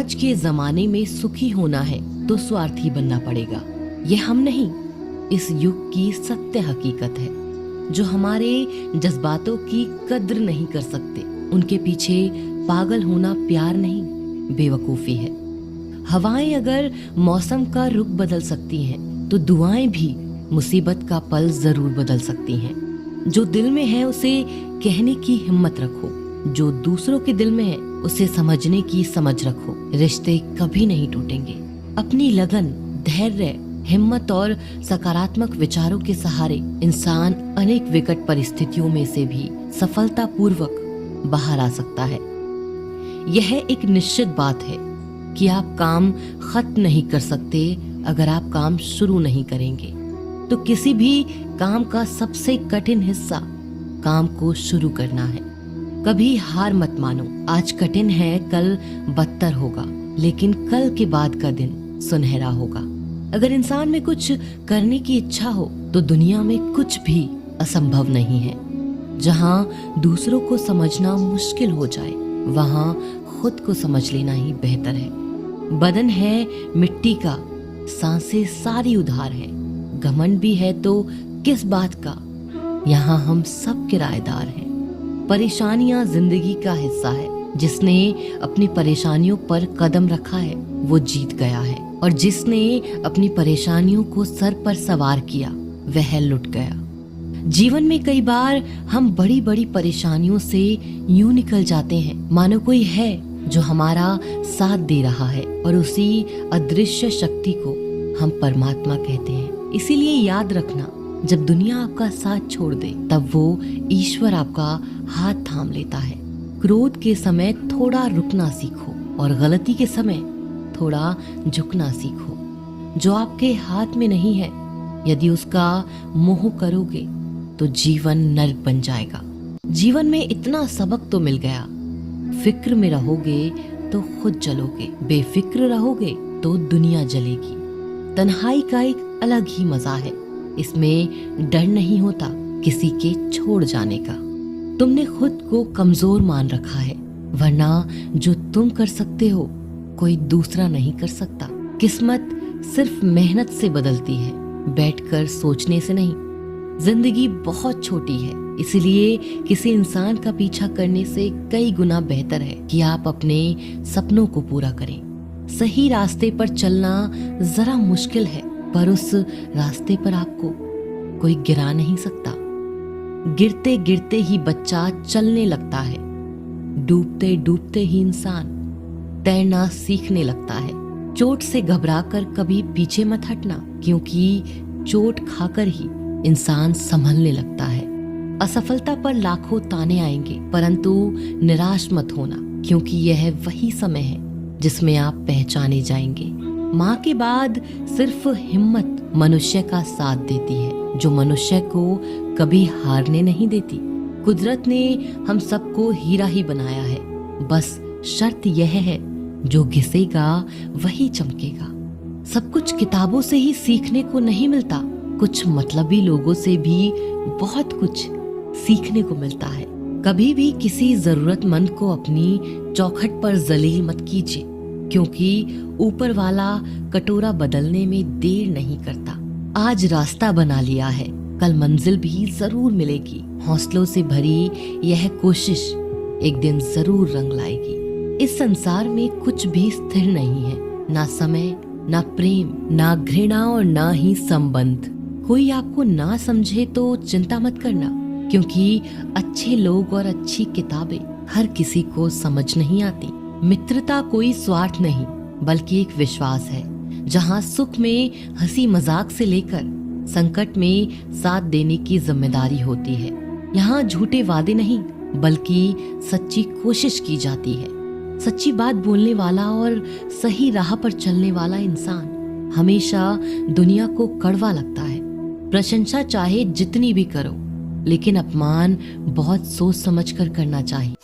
आज के जमाने में सुखी होना है तो स्वार्थी बनना पड़ेगा। ये हम नहीं, इस युग की सत्य हकीकत है। जो हमारे जज्बातों की कद्र नहीं कर सकते, उनके पीछे पागल होना प्यार नहीं, बेवकूफी है। हवाएं अगर मौसम का रुख बदल सकती हैं, तो दुआएं भी मुसीबत का पल जरूर बदल सकती हैं। जो दिल में है उसे कहने की हिम्मत रखो, जो दूसरों के दिल में है उसे समझने की समझ रखो। रिश्ते कभी नहीं टूटेंगे। अपनी लगन, धैर्य, हिम्मत और सकारात्मक विचारों के सहारे इंसान अनेक विकट परिस्थितियों में से भी सफलतापूर्वक बाहर आ सकता है। यह एक निश्चित बात है कि आप काम खत्म नहीं कर सकते अगर आप काम शुरू नहीं करेंगे। तो किसी भी काम का सबसे कठिन हिस्सा काम को शुरू करना है। कभी हार मत मानो। आज कठिन है, कल बदतर होगा, लेकिन कल के बाद का दिन सुनहरा होगा। अगर इंसान में कुछ करने की इच्छा हो तो दुनिया में कुछ भी असंभव नहीं है। जहाँ दूसरों को समझना मुश्किल हो जाए, वहाँ खुद को समझ लेना ही बेहतर है। बदन है मिट्टी का, सांसें सारी उधार है। घमंड भी है तो किस बात का, यहाँ हम सब किराएदार हैं। परेशानियां जिंदगी का हिस्सा है। जिसने अपनी परेशानियों पर कदम रखा है वो जीत गया है, और जिसने अपनी परेशानियों को सर पर सवार किया वह लुट गया। जीवन में कई बार हम बड़ी बड़ी परेशानियों से यूं निकल जाते हैं मानो कोई है जो हमारा साथ दे रहा है, और उसी अदृश्य शक्ति को हम परमात्मा कहते हैं। इसीलिए याद रखना, जब दुनिया आपका साथ छोड़ दे तब वो ईश्वर आपका हाथ थाम लेता है। क्रोध के समय थोड़ा रुकना सीखो और गलती के समय थोड़ा झुकना सीखो। जो आपके हाथ में नहीं है, यदि उसका मोह करोगे तो जीवन नर्क बन जाएगा। जीवन में इतना सबक तो मिल गया, फिक्र में रहोगे तो खुद जलोगे, बेफिक्र रहोगे तो दुनिया जलेगी। तन्हाई का एक अलग ही मजा है। इसमें डर नहीं होता किसी के छोड़ जाने का। तुमने खुद को कमजोर मान रखा है, वरना जो तुम कर सकते हो कोई दूसरा नहीं कर सकता। किस्मत सिर्फ मेहनत से बदलती है, बैठकर सोचने से नहीं। जिंदगी बहुत छोटी है, इसलिए किसी इंसान का पीछा करने से कई गुना बेहतर है कि आप अपने सपनों को पूरा करें। सही रास्ते पर चलना जरा मुश्किल है, पर उस रास्ते पर आपको कोई गिरा नहीं सकता। गिरते गिरते ही बच्चा चलने लगता है, डूबते डूबते ही इंसान तैरना सीखने लगता है। चोट से घबराकर कभी पीछे मत हटना, क्योंकि चोट खाकर ही इंसान संभलने लगता है। असफलता पर लाखों ताने आएंगे, परंतु निराश मत होना, क्योंकि यह वही समय है जिसमें आप पहचाने जाएंगे। माँ के बाद सिर्फ हिम्मत मनुष्य का साथ देती है, जो मनुष्य को कभी हारने नहीं देती। कुदरत ने हम सबको हीरा ही बनाया है, बस शर्त यह है जो घिसेगा वही चमकेगा। सब कुछ किताबों से ही सीखने को नहीं मिलता, कुछ मतलबी लोगों से भी बहुत कुछ सीखने को मिलता है। कभी भी किसी जरूरतमंद को अपनी चौखट पर जलील मत कीजिए, क्योंकि ऊपर वाला कटोरा बदलने में देर नहीं करता। आज रास्ता बना लिया है, कल मंजिल भी जरूर मिलेगी। हौसलों से भरी यह कोशिश एक दिन जरूर रंग लाएगी। इस संसार में कुछ भी स्थिर नहीं है, ना समय, ना प्रेम, ना घृणा और ना ही संबंध। कोई आपको ना समझे तो चिंता मत करना, क्योंकि अच्छे लोग और अच्छी किताबें हर किसी को समझ नहीं आती। मित्रता कोई स्वार्थ नहीं, बल्कि एक विश्वास है, जहाँ सुख में हंसी मजाक से लेकर संकट में साथ देने की जिम्मेदारी होती है। यहाँ झूठे वादे नहीं, बल्कि सच्ची कोशिश की जाती है। सच्ची बात बोलने वाला और सही राह पर चलने वाला इंसान हमेशा दुनिया को कड़वा लगता है। प्रशंसा चाहे जितनी भी करो, लेकिन अपमान बहुत सोच समझकर करना चाहिए।